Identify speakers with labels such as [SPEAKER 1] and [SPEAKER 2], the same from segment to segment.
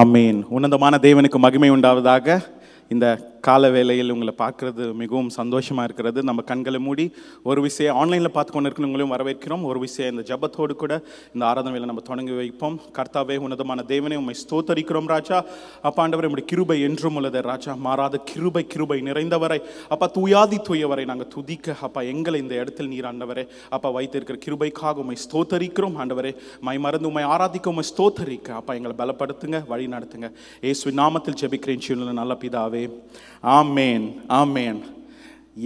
[SPEAKER 1] ஆமீன். உன்னதமான தேவனுக்கு மகிமை உண்டாவதாக. இந்த கால வேளையில் உங்களை பார்க்குறது மிகவும் சந்தோஷமாக இருக்கிறது. நம்ம கண்களை மூடி ஒரு விஷயம் ஆன்லைனில் பார்த்து கொண்டு இருக்கிறவங்களையும் வரவேற்கிறோம். ஒரு விஷயம் இந்த ஜபத்தோடு கூட இந்த ஆராதனை வேலை நம்ம தொடங்கி வைப்போம். கர்த்தாவே, உன்னதமான தேவனே, உம்மை ஸ்தோத்தரிக்கிறோம் ராஜா. அப்பா ஆண்டவரே, உம்முடைய கிருபை என்றும் உள்ளது ராஜா. மாறாத கிருபை நிறைந்தவரை அப்பா, தூயாதி தூயவரை நாங்கள் துதிக்க அப்பா எங்களை இந்த இடத்தில் நீர் ஆண்டவரே அப்பா வைத்திருக்கிற கிருபைக்காக உம்மை ஸ்தோத்தரிக்கிறோம் ஆண்டவரே. மை மறந்து உம்மை ஆராதிக்க உம்மை ஸ்தோத்தரிக்க அப்பா எங்களை பலப்படுத்துங்க, வழி நடத்துங்க. இயேசுவின் நாமத்தில் ஜெபிக்கிறேன் ஜீவனுள்ள நல்ல பிதாவே, ஆமேன் ஆமேன்.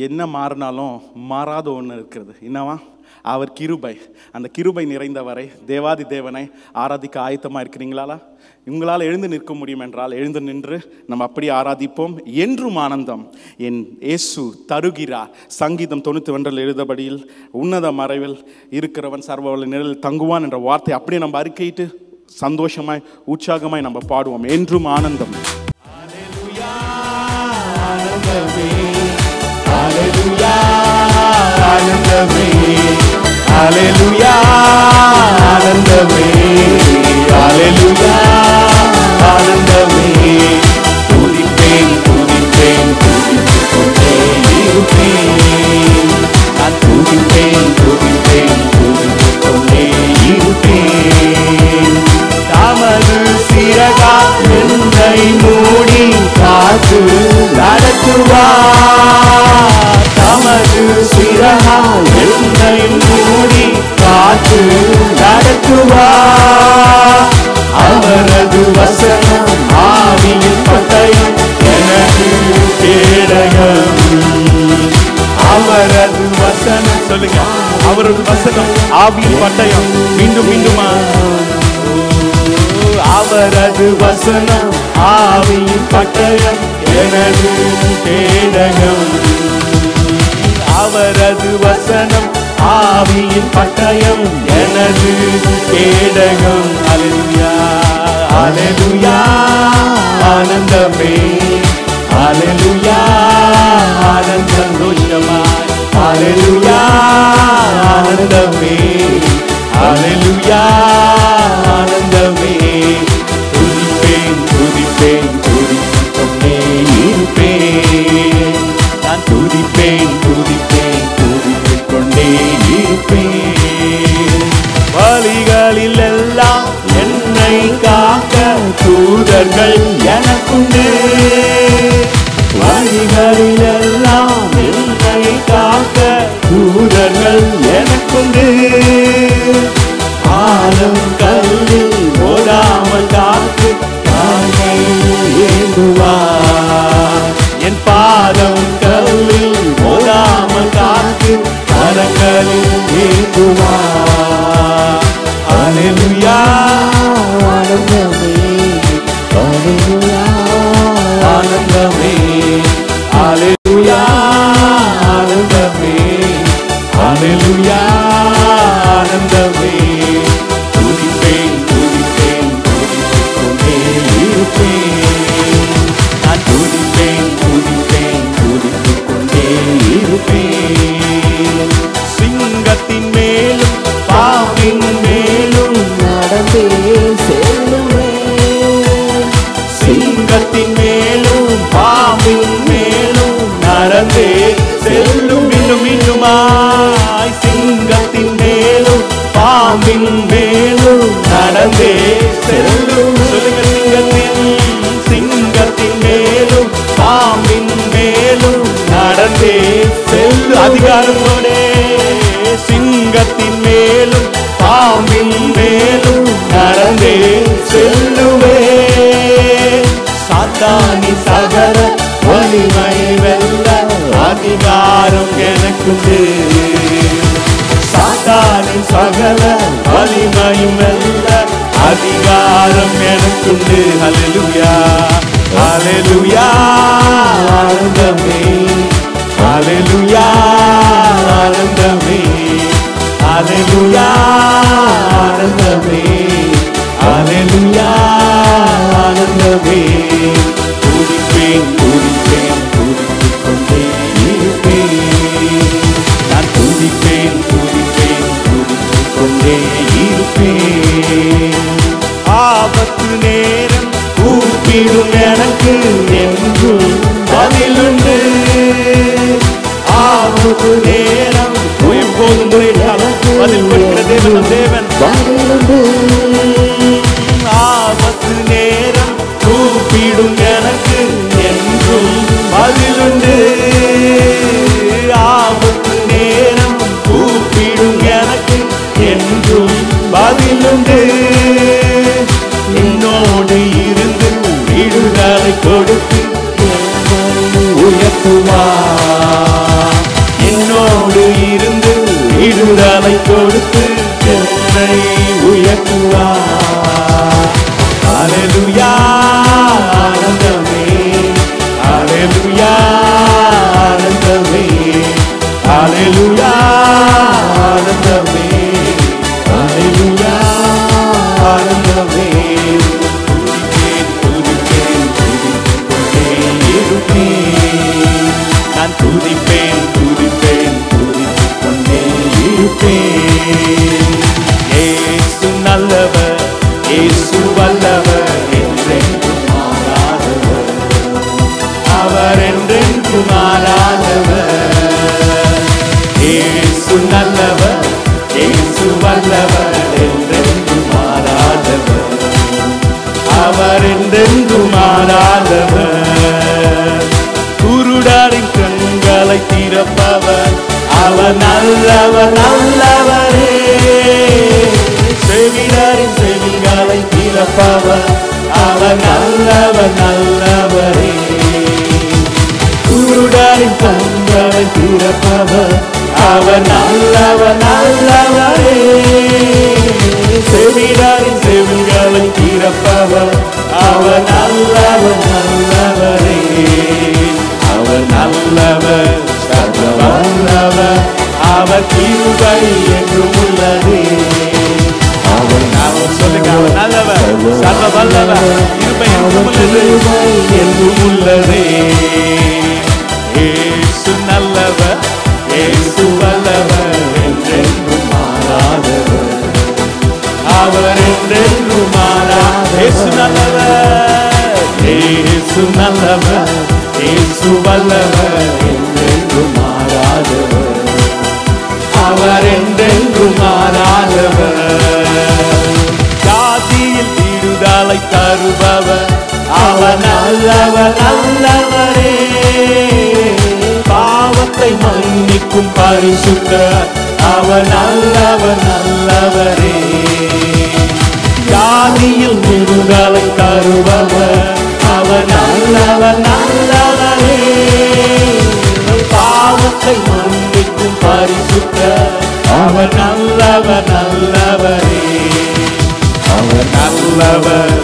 [SPEAKER 1] என்ன மாறினாலும் மாறாத ஒன்று இருக்கிறது. என்னவா? அவர் கிருபை. அந்த கிருபை நிறைந்தவரை தேவாதி தேவனை ஆராதிக்க ஆயத்தமாக இருக்கிறீங்களா? உங்களால் எழுந்து நிற்க முடியும் என்றால் எழுந்து நின்று நம்ம அப்படி ஆராதிப்போம். என்றும் ஆனந்தம் என் இயேசு தருகிறார். சங்கீதம் 91 எழுதபடியில் உன்னத மறைவில் இருக்கிறவன் சர்வவல்ல நிழலில் தங்குவான் என்ற வார்த்தை அப்படியே நம்ம அறிக்கையிட்டு சந்தோஷமாய் உற்சாகமாய் நம்ம பாடுவோம். என்றும் ஆனந்தம்.
[SPEAKER 2] Hallelujah, ஆனந்தமே, Hallelujah, ஆனந்தமே, Hallelujah, ஆனந்தமே. துதிப்பேன் துதிப்பேன் துதித்துக் கொண்டே இருப்பேன். நான் துதிப்பேன் துதிப்பேன் துதித்துக் கொண்டே இருப்பேன். தமது சிறகால் என்னை மூடி காத்து நடத்துவார். தமது சிறகால் என்னை மூடி காத்து நடத்துவார். அவரது வசனம் ஆவியின் பட்டயம் எனக்கு கேடயம். அவரது வசனம், சொல்லுங்க, அவரது வசனம் ஆவியின் பட்டயம். மீண்டும் மீண்டுமா? அவரது வசனம் ஆவியின் பட்டயம் எனது கேடகம். அவரது வசனம் ஆவியின் பட்டயம் எனது கேடகம். ஹல்லேலூயா, ஹல்லேலூயா, ஆனந்தமே, ஹல்லேலூயா, ஆனந்த சந்தோஷமாய், ஹல்லேலூயா, ஆனந்தமே, ஹல்லேலூயா, ஆனந்தமே. துதிப்பேன் துதிப்பேன் துதித்துக் கொண்டே இருப்பேன். நான் துதிப்பேன் துதிப்பேன் துதித்துக் கொண்டே இருப்பேன். வழிகளில் எல்லாம் என்னை காக்க தூதர்கள் எனக்குண்டு. வழிகளில் எல்லாம் என்னை காக்க தூதர்கள் எனக்குண்டு. ஆலம் கல்லில் ஓடாமல் காத்து தாயை ஏந்துவார். என் பாதம் கல்லில் ஓடாமல் காத்து கரங்களில் ஏந்துவார். ஹல்லேலூயா, ஆனந்தமே, ஹல்லேலூயா, ஆனந்தமே, ஹல்லேலூயா, ஆனந்தமே, ஹல்லேலூயா, ஆனந்தமே. துதிப்பேன் துதிப்பேன் துதித்துக் கொண்டே இருப்பேன். நான் துதிப்பேன் துதிப்பேன் துதித்துக் கொண்டே இருப்பேன். சிங்கத்தின் மேலும் பாம்பின் மேலும் நடந்தே செல்லுவேன். சிங்கத்தின் மேலும் பாம்பின் மேலும் நடந்தே செல்லும். மீண்டும் மீண்டுமாய். சிங்கத்தின் மேலும் பாம்பின் மேலும் நடந்தே செல்லும். சொல்லுங்க, சிங்கத்தின் மேலும் பாம்பின் மேலும் நடந்தே செல்லும். அதிகாரத்தோடே சிங்கத்தின் மேலும் பாம்பின் மேலும் நடந்தே செல்லுவே. சாத்தானி சகல வலிமை வெல்ல அதிகாரம் எனக்குண்டு. சாத்தானின் சகல வலிமையும் வெல்ல அதிகாரம் எனக்குண்டு. ஹல்லேலூயா, ஹல்லேலூயா, ஆனந்தமே, ஹல்லேலூயா, ஆனந்தமே, ஹல்லேலூயா, ஆனந்தமே, ஹல்லேலூயா, ஆனந்தமே. துதிப்பேன் துதிப்பேன் துதித்துக் கொண்டே இருப்பேன். நான் துதிப்பேன் துதிப்பேன் துதித்துக் கொண்டே இருப்பேன். ஆபத்து நேரம் நடத்துவார். என்னோடு இருந்து விடுதலை கொடுத்து என்னை உயர்த்துவார். அல்லேலூயா ஆனந்தமே, அல்லேலூயா ஆனந்தமே, அல்லேலூயா ஆனந்தமே, அல்லேலூயா ஆனந்தமே. துதிப்பேன் துதித்துக் கொண்டே இருப்பேன். நான் துதிப்பேன் துதித்துக் கொண்டே இருப்பேன். இயேசு நல்லவர், இயேசு வல்லவர், என்றென்றும் மாறாதவர். அவர் என்றென்றும் மாறாதவர். இயேசு நல்லவர், இயேசு வல்லவர், என்றென்றும் மாறாதவர். அவர் என்றென்றும் மாறாதவர். குருடரின் கண்களை திறப்பவர், அவர் நல்லவர் நல்லவரே. செவிடரின் செவிகளை திறப்பவர், அவர் நல்லவர் நல்லவரே. குருடரின் கண்களை திறப்பவர், அவர் நல்லவர் நல்லவரே. செவிடரின் செவிகளை திறப்பவர், அவர் நல்லவர் நல்லவரே. அவர் நல்லவர் சர்வ வல்லவர், அவர் கிருபை என்றும் உள்ளதே. அவர் சொல்லுங்க, அவர் நல்லவர் சர்வ வல்லவர், கிருபை என்றும் உள்ளதே. இயேசு நல்லவர், இயேசு வல்லவர், என்றென்றும் மாறாதவர். அவர் என்றென்றும் மாறாதவர். இயேசு நல்லவர், இயேசு நல்லவர், இயேசு வல்லவர், என்றென்றும் மாறாதவர். அவர் என்றென்றும் மாறாதவர். ஜாதியில் விடுதலை தருபவர், அவர் நல்லவர் நல்லவரே. பாவத்தை மன்னிக்கும் பரிசுத்தர், அவர் நல்லவர் நல்லவரே. ஜாதியில் விடுதலை தருபவர், அவர் நல்லவர் நல்லவரே. பாவத்தை மன்னிக்கும் பரிசுத்தர், அவர் நல்லவர் நல்லவரே. அவர் நல்லவர்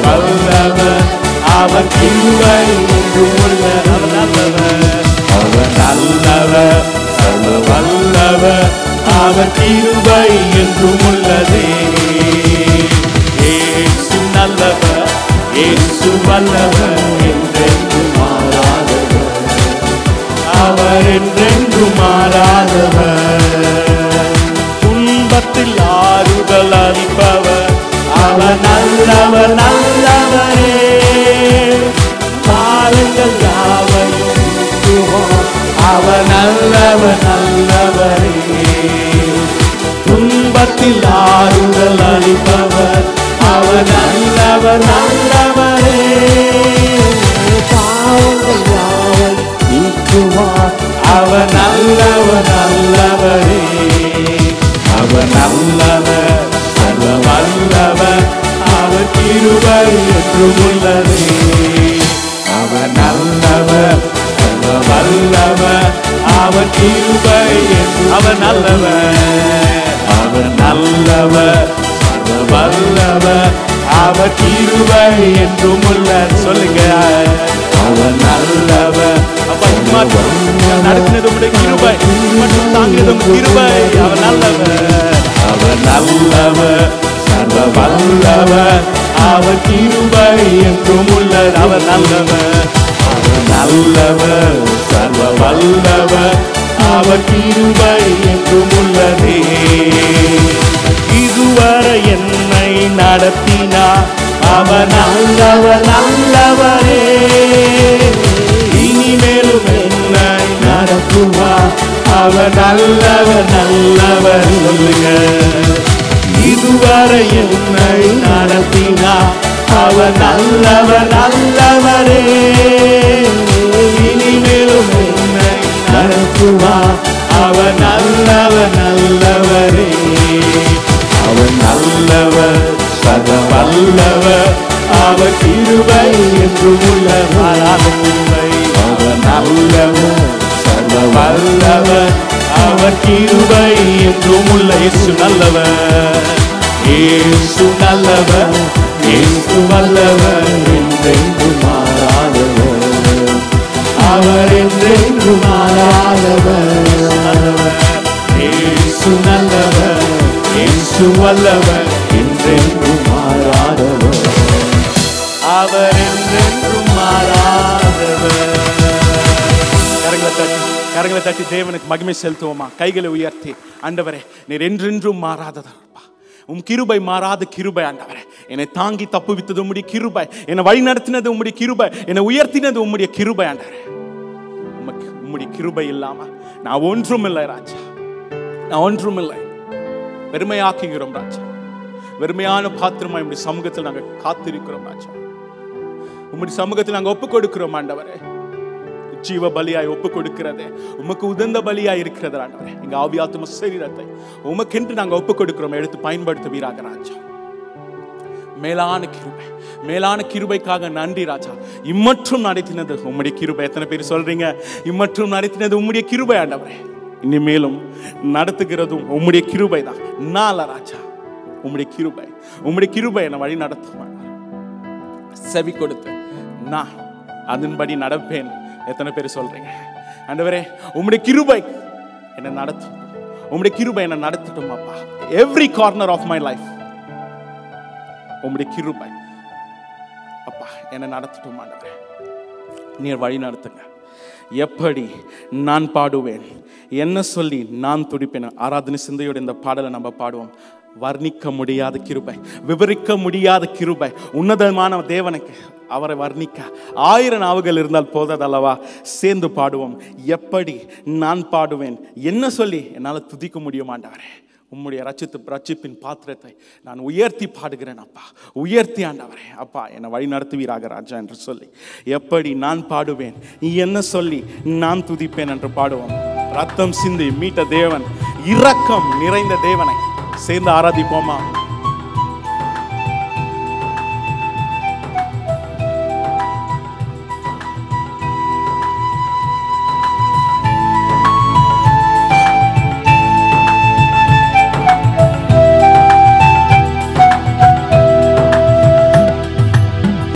[SPEAKER 2] வல்லவர், அவர் கிருபை என்றும் உள்ளவர். அவர் நல்லவர் சர்வ வல்லவர், அவர் கிருபை என்றும் உள்ளதே. இயேசு நல்லவர், இயேசு வல்லவர், என்றென்றும் மாறாதவர். அவர் என்றென்றும் மாறாதவர். துன்பத்தில் ஆறுதல் அளிப்பவர், அவர் நல்லவர் நல்லவரே. பாருங்கள் யாவையும் அவர் நல்லவர் நல்லவரே. துன்பத்தில் ஆறுதல் அளிப்பவர், அவர் நல்லவர் நல்லவரே. பாவங்கள் யாவை நீக்குவார், அவர் நல்லவர் நல்லவரே. அவர் நல்லவர் சர்வ வல்லவர், அவர் கிருபை என்றும் உள்ளதே. அவர் நல்லவர் சர்வ வல்லவர், அவர் கிருபை என்றும். அவர் நல்லவர், அவர் நல்லவர் சர்வ வல்லவர், அவர் கிருபை என்றும் உள்ளது. சொல்லுங்க, அவர் நல்லவர். அப்பா நடத்தினது உடைய கிருபை மற்றும் தாங்கினதும் கிருபை. அவர் நல்லவர், அவர் நல்லவர் சர்வ வல்லவர், அவர் கிருபை என்றும் உள்ளது. அவர் நல்லவர், அவர் நல்லவர் சர்வ வல்லவர், அவர் கிருபை என்றும் உள்ளதே. இதுவரை என்னை நடத்தினார், அவர் நல்லவர் நல்லவரே. இனிமேலும் என்னை நடத்துவார், அவர் நல்லவர் நல்லவர். சொல்லுங்க, இதுவரை என்னை நடத்தினார், அவர் நல்லவர் நல்லவரே. இனிமேலும் என்னை நடத்துவார், அவர் நல்லவர் நல்லவரே. அவர் நல்லவர் சர்வ வல்லவர், அவர் கிருபை என்றும் உள்ளவர். அவர் நல்லவர் சர்வ வல்லவர் அவர் கிருபை என்றும் உள்ள இயேசு நல்லவர் இயேசு நல்லவர் இயேசு வல்லவர் என்றென்றும் மாறாதவர் அவர் என்றென்றும் மாறாதவர் இயேசு நல்லவர் இயேசு வல்லவர் என்றென்றும் மாறாதவர் அவர் என்றென்றும் மாறாதவர். கரங்களை தட்டி தேவனுக்கு மகிமை செலுத்துவோமா? கைகளை உயர்த்தி, ஆண்டவரே நீர் என்றென்றும் மாறாததப்பா, உம் கிருபை மாறாத கிருபை ஆண்டவரே. என்னை தாங்கி தப்புவித்தது உம்முடைய கிருபை, என்னை வழி நடத்தினது உம்முடைய கிருபை, என்னை உயர்த்தினது உம்முடைய கிருபை ஆண்டவரே. உம்முடைய கிருபை இல்லாம நான் ஒன்றும் இல்லை ராஜா, நான் ஒன்றும் இல்லை. வெறுமையாக்குகிறோம் ராஜா, வெறுமையான பாத்திரமா உம்முடைய சமூகத்தில் நாங்கள் காத்திருக்கிறோம் ராஜா. உம்முடைய சமூகத்தில் நாங்கள் ஒப்புக் கொடுக்கிறோம் ஆண்டவரே. ஜீவ பலியாய் ஒப்பு கொடுக்கிறது உமக்கு உதந்த பலியாய் இருக்கிறது ஆண்டவரே. எங்க ஆவியாத்ம சரீரத்தை உமக்கென்று நாங்கள் ஒப்பு கொடுக்கிறோம், எடுத்து பயன்படுத்துவீராக ராஜா. மேலான கிருபை, மேலான கிருபைக்காக நன்றி ராஜா. இம்மற்றும் நடத்தினது உம்முடைய கிருபை. எத்தனை பேர் சொல்றீங்க இம்மற்றும் நடத்தினது உம்முடைய கிருபை ஆண்டவரே? இனிமேலும் நடத்துகிறதும் உம்முடைய கிருபை தான். நாள ராஜா உம்முடைய கிருபை, உம்முடைய கிருபை என்னை வழி நடத்தும். செவி கொடுத்து நான் அதன்படி நடப்பேன். எத்தனை பேர் சொல்றீங்க ஆண்டவரே உம்முடைய கிருபை என்னை நடத்தும், உம்முடைய கிருபை என்னை நடத்தட்டும் அப்பா. Every corner of my life உம்முடைய கிருபை அப்பா என்னை நடத்தட்டும் ஆண்டவரே. நீர் வழி நடத்துங்க. எப்படி நான் பாடுவேன், என்ன சொல்லி நான் துடிப்பேன். ஆராதனை சிந்தையோட இந்த பாடலை நம்ம பாடுவோம். வர்ணிக்க முடியாத கிருபை, விவரிக்க முடியாத கிருபை, உன்னதமான தேவனுக்கு அவரை வர்ணிக்க 1000 நாவுகள் இருந்தால் போதல்லவா? சேர்ந்து பாடுவோம். எப்படி நான் பாடுவேன், என்ன சொல்லி என்னால் துதிக்க முடியும் ஆண்டவரே. உம்முடைய ரட்சிப்பின் பாத்திரத்தை நான் உயர்த்தி பாடுகிறேன் அப்பா, உயர்த்தி ஆண்டவரே. அப்பா என்னை வழி நடத்துவீராக ராஜா என்று சொல்லி எப்படி நான் பாடுவேன், என்ன சொல்லி நான் துதிப்பேன் என்று பாடுவோம். ரத்தம் சிந்தி மீட்ட தேவன், இரக்கம் நிறைந்த தேவனை சேர்ந்து ஆராதிப்போமா?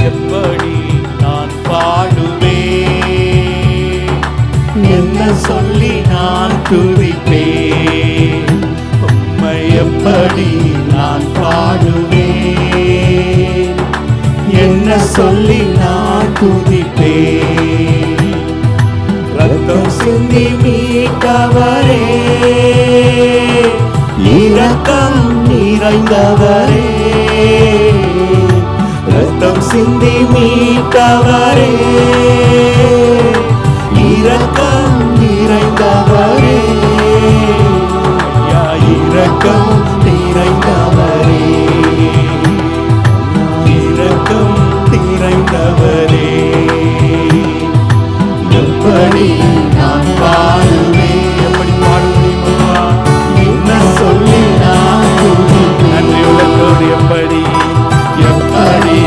[SPEAKER 2] எப்படி நான் பாடுவேன், என்ன சொல்லி நான் துதிப்பேன். எப்படி நான் பாடுவேன், என்ன சொல்லி நான் துதிப்பேன். ரத்தம் சிந்தி மீட்டவரே, இரக்கம் நிறைந்தவரே. ரத்தம் சிந்தி மீட்டவரே, இரக்கம் நிறைந்தவரே. இரக்கம் நிறைந்தவரே, இரக்கம் நிறைந்தவரே. எப்படி நான் பாடுவேன், எப்படி பாடுவேன், என்ன சொல்லி நான் நன்றி உள்ளத்தோடு எப்படி எப்படி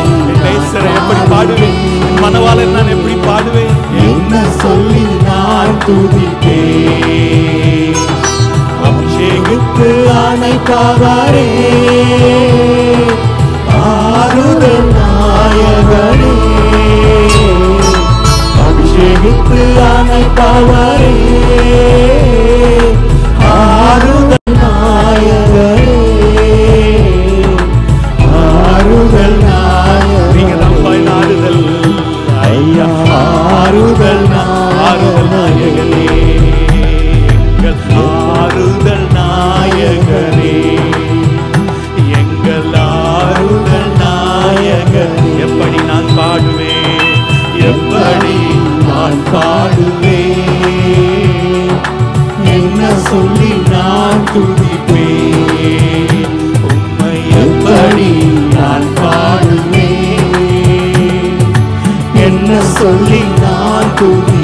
[SPEAKER 2] நேசரை எப்படி பாடுவேன், மனவாளன் நான் எப்படி பாடுவேன், என்ன சொல்லி நான் துதிப்பேன். அபிஷேகித்து அணைப்பவரே, ஆறுதல் நாயகனே. அபிஷேகித்து அணைப்பவரே, ஆறுதல் நாயகனே. ஆறுதல் நாயகனே, நீங்க தான் ஆறுதல் ஐயா. ஆறுதல் நாயகனே, ஆறுதல் நாயகரே, எங்கள் ஆறுதல் நாயகரே. எப்படி நான் பாடுவேன், எப்படி நான் பாடுவேன், என்ன சொல்லி நான் துதிப்பேன். உம்மை எப்படி நான் பாடுவேன், என்ன சொல்லி நான் துதிப்பேன்.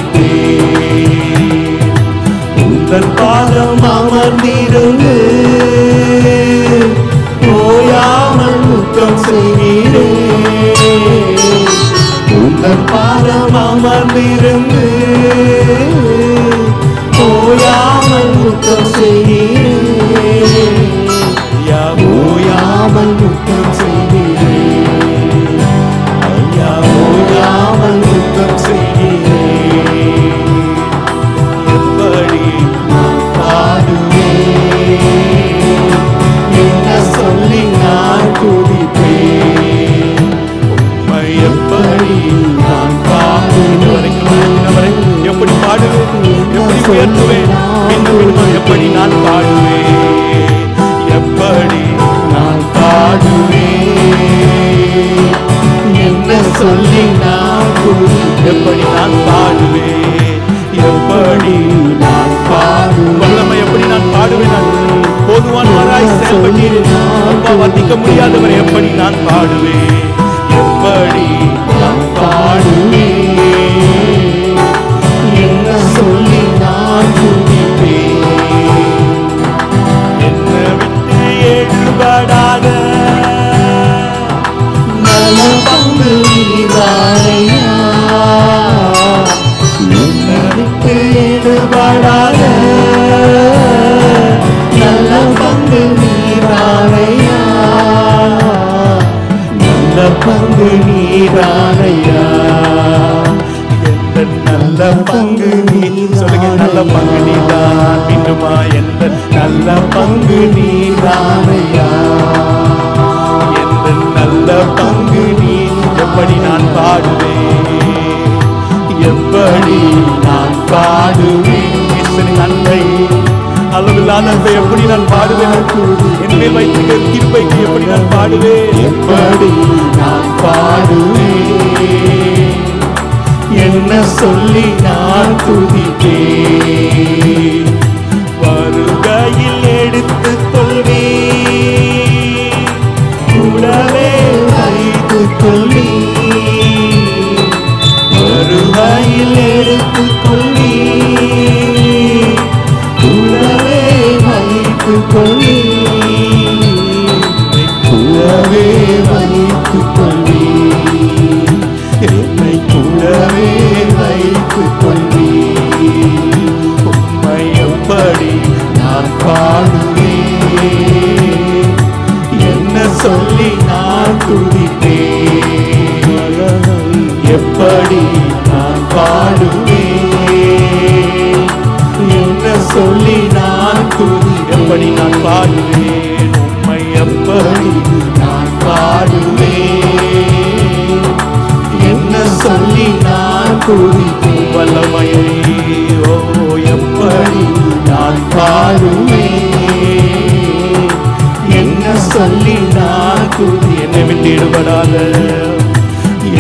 [SPEAKER 2] உங்கள் பாதம் அமர்ந்திருந்து ஓயாமல் முத்தம் செய்கிறேன். உங்கள் பாதம் அமர்ந்திருந்து எப்படி நான் பாடுவேன், எப்படி பாடுவேன், எப்படி உயர்த்துவேன், எப்படி நான் பாடுவேன், எப்படி நான் பாடுவேன், என்ன சொல்லி நான் எப்படி நான் பாடுவேன், எப்படி நான் பாடுவேன், வல்லமை எப்படி நான் பாடுவேன், போதுவானவராய் செயல்பட்டீர் அப்பா, வர்ணிக்க முடியாதவரை எப்படி நான் பாடுவேன், எப்படி நான் பாடுவேன், என்ன சொல்லி நான் துதிப்பேன், என்ன விட்டு எடுபடாத நல்ல பங்கு நீதானையா, என்ன விட்டு எடுபடாத நல்ல பங்கு நீதானையா, நல்ல பங்கு நீதானையா, எந்த நல்ல பங்கு நீ சொல்லுங்க, நல்ல பங்கு நீதான் மீண்டுமா, எந்த நல்ல பங்கு நீதானையா, எந்த நல்ல பங்கு நீ, எப்படி நான் பாடுவேன், எப்படி நான் பாடுவேன், நன்மை அளவில்லாத எப்படி நான் பாடுவேன், என்மேல் வைத்திருக்கிற கிருபைக்கு எப்படி நான் பாடுவேன், எப்படி நான் பாடுவேன், என்ன சொல்லி நான் துதிப்பேன், வருகையில் எடுத்துக் கொள்வேன், கூடவே வைத்துக் கொள்வேன், வருகையில் எடுத்துக் கொள்வேன், கூடவே வைத்துக் கொள்வேன், கூடவே வைத்துக் கொள்வேன், என்னை கூடவே வைத்துக் கொள்வேன், உம்மை எப்படி நான் பாடுவேன், என்ன சொல்லி நான் துதிப்பேன், எப்படி நான் பாடுவேன், என்ன சொல்லி நான் துதி, எப்படி நான் பாடுவேன், உம்மை எப்படி நான் பாடுவேன், என்ன சொல்லி நான் துதிப்பேன், வல்லமையை ஓ எப்படி நான் பாடுவேன், என்ன சொல்லி நான் துதி, என்னை விட்டு ஈடுபடாத,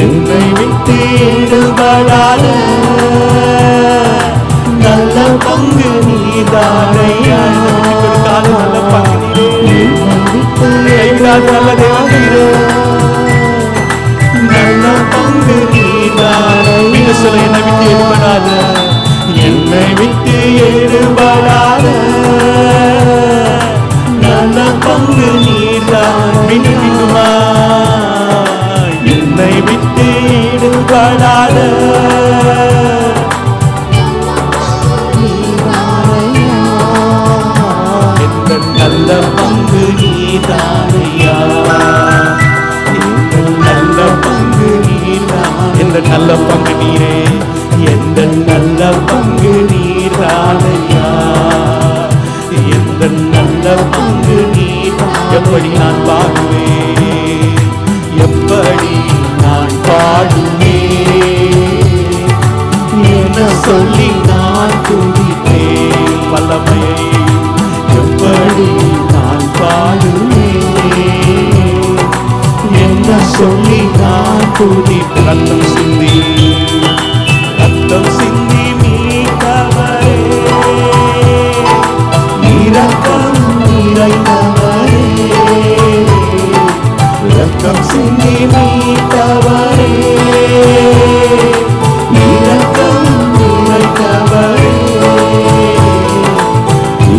[SPEAKER 2] என்னை விட்டு ஈடுபடாத நல்ல பங்கு நீதானையா, நல்ல பங்கு நல்ல தேவனே, நல்ல பங்கு நீதானையா, சொல்ல என்னை விட்டு ஈடுபடாத, என்னை விட்டு ஈடுபடாத நல்ல பங்கு நீதான், மீண்டுமா என்னை விட்டு ஈடுபடாத நல்ல பங்கு நீதானையா, நல்ல பங்கு நீதான், எந்த நல்ல பங்கு நீரே, எந்த நல்ல பங்கு நீதானையா, எந்த நல்ல பங்கு நீதான், எப்படி நான் பாடுவேன், எப்படி நான் பாடுவேன், என்ன சொல்லி நான் துதிப்பேன், வல்லமையை எப்படி நான் பாடுவேன், என்ன சொல்லி நான் துதிப்பேன், ரத்தம் சிந்தி, ரத்தம் சிந்தி மீட்டவரே, இரக்கம் நிறைந்தவரே, இரக்கம் சிந்தி மீட்டவரே, இரக்கம் நிறைந்தவரே,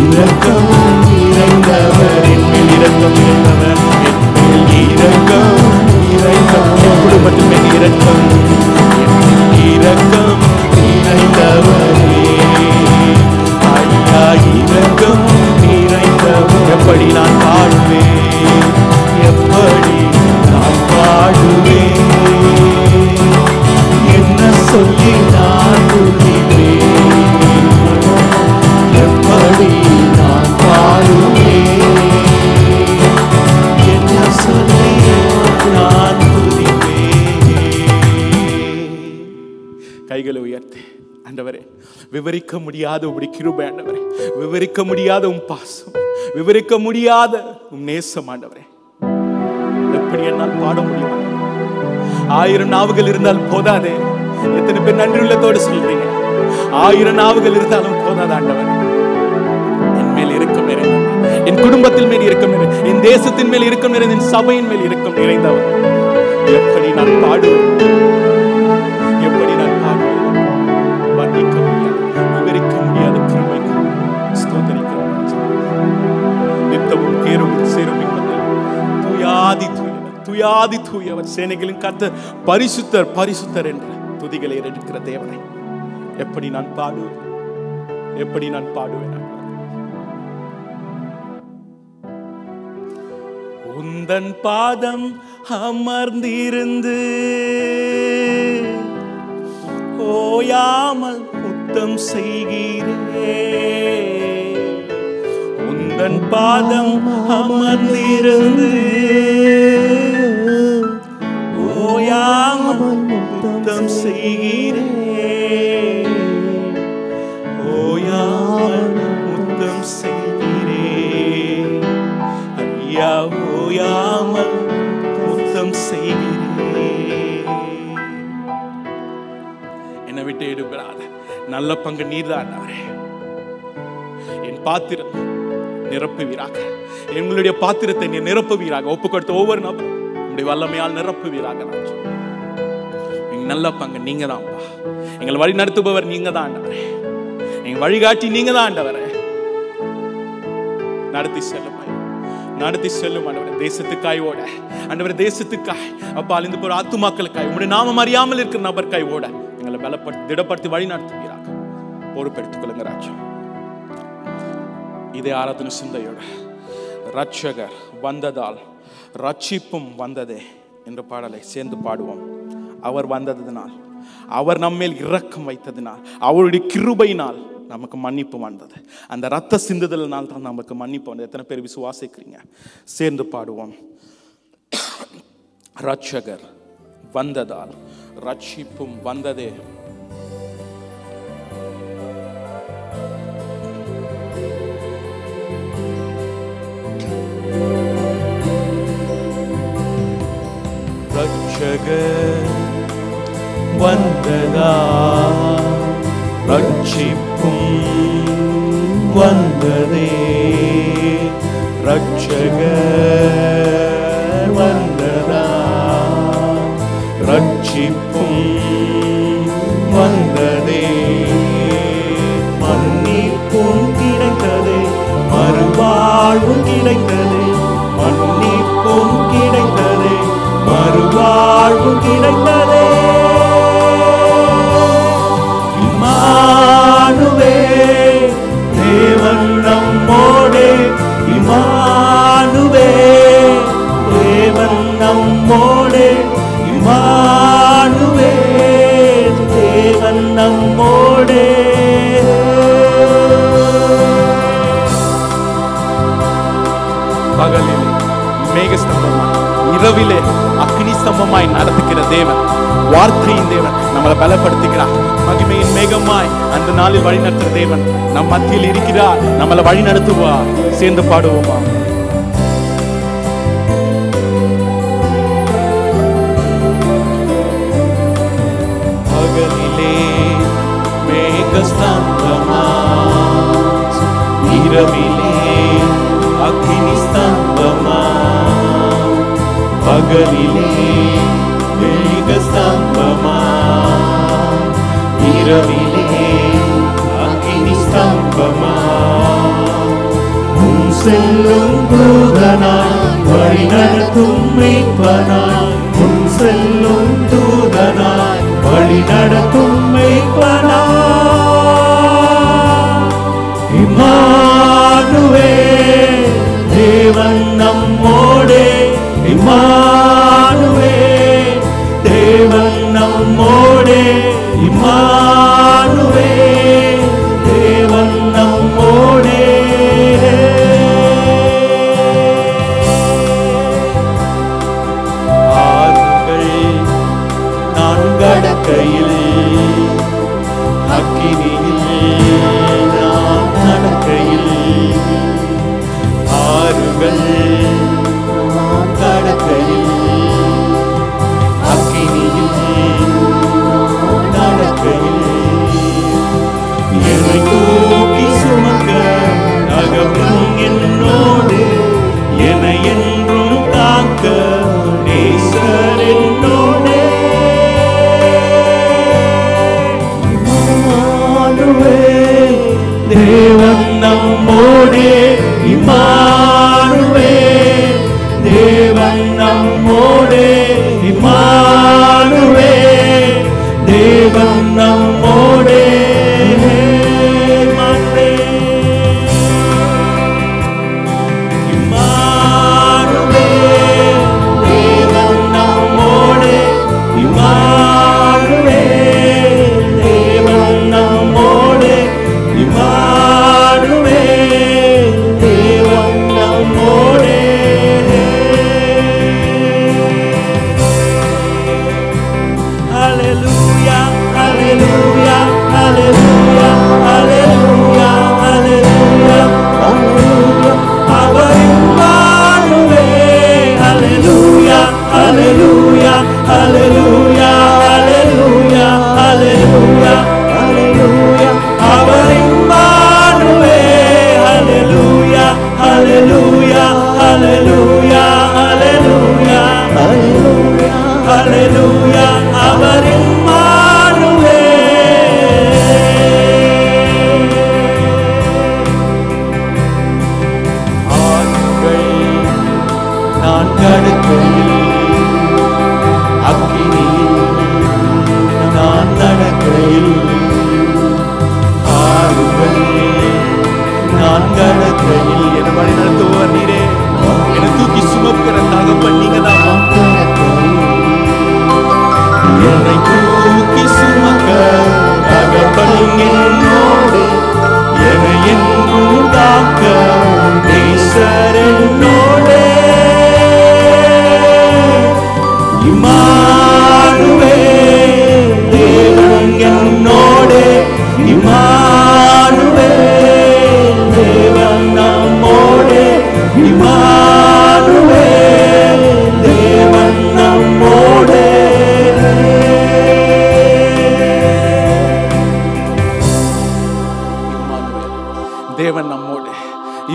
[SPEAKER 2] இரக்கம் நிறைந்தவர், என்மேல் இரக்கம் நிறைந்தவர், என்மேல் இரக்கம் நிறைந்தவர், குடும்பத்தின் மேல் இரக்கம், இரக்கம் நிறைந்தவரே, ஐயா இரக்கம் நிறைந்தவர், எப்படி நான் பாடுவேன், எப்படி நான் பாடுவேன், என்ன சொல்லி நான் துதிப்பேன், எப்படி நான் பாடுவேன், என்ன சொல்லி நான் துதிப்பேன், கைகளை உயர்த்தி ஆண்டவரே, விவரிக்க முடியாத உம்முடைய கிருபை ஆண்டவரே, விவரிக்க முடியாத உம் பாசம், விவரிக்க முடியாத உம் நேசம் ஆண்டவரே, எப்படி என்னால் பாட முடியும்? 1000 நாவுகள் இருந்தால் போதாதே. எத்தனை பேர் நன்றி உள்ளத்தோடு சொல்றீங்க? 1000 நாவுகள் இருந்தாலும் போதாது ஆண்டவரே. என் மேல் இரக்கம் நிறைந்தவர், என் குடும்பத்தின் மேல் இரக்கம் நிறைந்தவர், என் தேசத்தின் மேல் இரக்கம் நிறைந்த, என் சபையின் மேல் இரக்கம் நிறைந்தவர். எப்படி நான் பாடுவேன்? எப்படி நான் பாடுவேன்? வர்ணிக்க முடியாது, விவரிக்க முடியாத கிருபைக்கு ஸ்தோத்திரிக்கிறோம். நித்தமும் கேரும் சேரும் துயாதி தூயவர், துயாதி தூயவர், சேனைகளின் கர்த்தர், பரிசுத்தர் பரிசுத்தர் என்ற துதிகளை எடுக்கிற தேவனை எப்படி நான் பாடுவேன்? எப்படி நான் பாடுவேன்? உந்தன் பாதம் அமர்ந்திருந்து ஓயாமல் முத்தம் செய்கிறே. உந்தன் பாதம் அமர்ந்திருந்து ஓயாமல் முத்தம் செய்கிறே. ஓயாமல் முத்தம் செய்கிறே. ஐயா, ஓயாமல் முத்தம் செய்கிறே. என்னை விட்டு எடுபடாத நல்ல பங்கு நீர்தான். என் பாத்திரம் நிரப்புவீராக, எங்களுடைய பாத்திரத்தை நீ நிரப்புவீராக. ஒப்பு கொடுத்த ஒவ்வொரு நபரும் உங்களுடைய வல்லமையால் நிரப்புவீராக. நல்ல பங்கு நீங்க தான்ப்பா. எங்களை வழி நடத்துபவர் நீங்க தான் ஆண்டவரே. எங்க வழிகாட்டி நீங்க தான் ஆண்டவரே. நடத்தி செல்லும், நடத்தி செல்லும் ஆண்டவரே. தேசத்துக்காய் ஓட ஆண்டவரே, தேசத்துக்காய் அப்பா, இந்த ஒரு ஆத்துமாக்களுக்காய் உங்களுடைய நாமம் அறியாமல் இருக்கிற நபர்க்காய் ஓட எங்களை பலப்படுத்தி திடப்படுத்தி வழி நடத்துவீராக. பொறுப்பெடுத்துக் கொள்ளுங்க ராஜா. இதே ஆராதனை சிந்தையோட ரட்சகர் வந்ததால் ரட்சிப்பும் வந்ததே என்ற பாடலை சேர்ந்து பாடுவோம். அவர் வந்ததினால், அவர் நம்மேல் இரக்கம் வைத்ததினால், அவருடைய கிருபையினால் நமக்கு மன்னிப்பு வந்தது. அந்த ரத்த சிந்துதலினால் தான் நமக்கு மன்னிப்பு வந்தது. எத்தனை பேர் விசுவாசிக்கிறீங்க? சேர்ந்து பாடுவோம். ரட்சகர் வந்ததால் ரட்சிப்பும் வந்ததே. ரட்சகர் வந்ததால் ரட்சிப்பும் வந்ததே. ரட்சகர் வந்ததால் ரட்சிப்பும் வந்ததே. மன்னிப்பும் கிடைத்ததே, மறுவாழ்வும் கிடைத்ததே. மன்னிப்பும் கிடைத்ததே, மறுவாழ்வும் கிடைத்ததே. இம்மானுவேல் தேவன் நம்மோடே. இம்மானுவேல் தேவன் நம்மோடே. இம்மானுவேல் தேவன் நம்மோடே. பகலிலே மேகஸ்தம்பமாய், இரவிலே அக்னி ஸ்தம்பமாய் நடத்துகிற தேவன், வார்த்தையின் தேவன் நம்மளை பலப்படுத்துகிறார். மகிமையின் மேகமாய் அந்த நாளில் வழி நடத்துகிற தேவன் நம் மத்தியில் இருக்கிறார். நம்மளை வழி நடத்துவார். சேர்ந்து பாடுவோமா? பகலிலே மேகஸ்தம்பமாய், இரவிலே அக்னி ஸ்தம்பமாய். பகலிலே மேகஸ்தம்பமாய், இரவிலே அக்னி ஸ்தம்பமாய். முன் செல்லும் தூதனாய், வழி நடத்தும் மீட்பனாய். முன் செல்லும் தூதனாய், வழி நடத்தும் மீட்பனாய். இம்மானுவேல் தேவன் நம்மோடே. இம்மானுவேல் தேவன் நம்மோடே. இம்மானுவேல் தேவன் நம்மோடே. ஆறுகள் நான் கடக்கையில்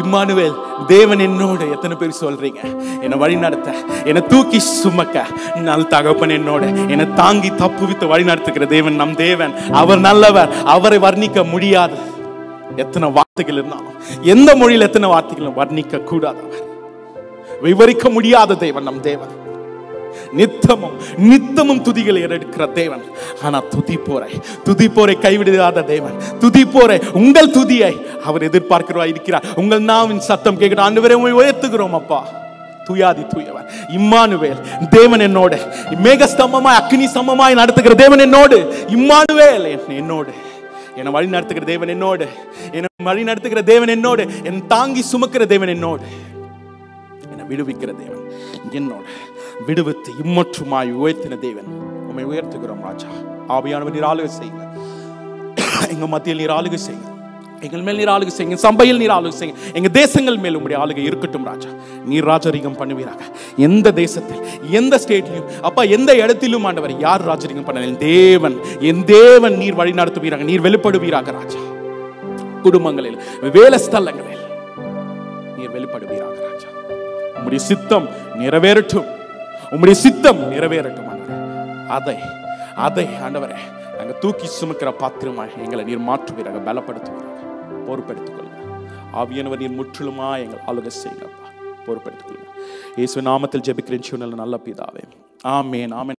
[SPEAKER 2] இம்மானுவேல், தேவன் என்னோடு. எத்தனை பேர் சொல்றீங்க? என்னை வழி நடத்த, என்னை தூக்கி சுமக்க நல் தகப்பன் என்னோடு, என்னை தாங்கி தப்புவித்து வழி நடத்துகிற தேவன் நம் தேவன். அவர் நல்லவர், அவரை வர்ணிக்க முடியாது. எத்தனை வார்த்தைகள் இருந்தாலும், எந்த மொழியில் எத்தனை வார்த்தைகளும் வர்ணிக்க கூடாதவர், விவரிக்க முடியாத தேவன் நம் தேவன். நித்தமும் துதிகளை எடுக்கிற தேவன். ஆனா துதிப்போரை கைவிடாத தேவன். துதிப்போரை, உங்கள் துதியை அவர் எதிர்பார்க்கிறவா இருக்கிறார். உங்கள் நாவின் சத்தம் கேட்கிறோம். ஆண்டவரே உம்மை உயர்த்துகிறோம் அப்பா. துயாதி தூயவர் இம்மானுவேல், தேவன் என்னோடு. மேகஸ்தம்பமாய் அக்னி ஸ்தம்பமாய் நடத்துகிற தேவன் என்னோடு. இம்மானுவேல் என்னோடு. என்னை வழி நடத்துகிற தேவன் என்னோடு. என்னை வழி நடத்துகிற தேவன் என்னோடு. என் தாங்கி சுமக்கிற தேவன் என்னோடு. என்னை விடுவிக்கிற தேவன் என்னோடு. விடுவித்து இம்மற்றுமாய் உயர்த்தின தேவன் உம்மை உயர்த்துகிறோம் ராஜா. ஆவியானவர் நீர் ஆளுகை செய்யுங்க. எங்க மத்தியில் நீர் ஆளுகை செய்யுங்க. எங்கள் மேல் நீர் ஆளுகை செய்யுங்க. சபையில் நீர் ஆளுகை செய்யுங்க. எங்க தேசங்கள் மேல் உம்முடைய ஆளுகை இருக்கட்டும் ராஜா. நீர் ராஜரீகம் பண்ணுவீராக. எந்த தேசத்தில், எந்த ஸ்டேட்லையும் அப்பா, எந்த இடத்திலும் ஆண்டவர் யார் ராஜரீகம் பண்ண தேவன், என் தேவன் நீர் வழி நடத்துவீராக. நீர் வெளிப்படுவீராக ராஜா. குடும்பங்களில், வேலை ஸ்தலங்களில் நீர் வெளிப்படுவீராக ராஜா. உம்முடைய சித்தம் நிறைவேறட்டும். உம்முடைய சித்தம் நிறைவேறட்டும் ஆண்டவரே. அதை ஆண்டவரே நாங்க தூக்கி சுமக்கிற பாத்திரமாய் எங்களை நீர் மாற்றுவீராக, பலப்படுத்துவீராக, பொறுப்பெடுத்துக் கொள்ளுங்க. ஆவியானவர் நீர் முற்றிலுமா எங்கள் ஆளுகை செய்யுங்கப்பா, பொறுப்பெடுத்துக் கொள்ளுங்க. இயேசு நாமத்தில் ஜெபிக்கிறேன் நல்ல பிதாவே. ஆமென், ஆமென்.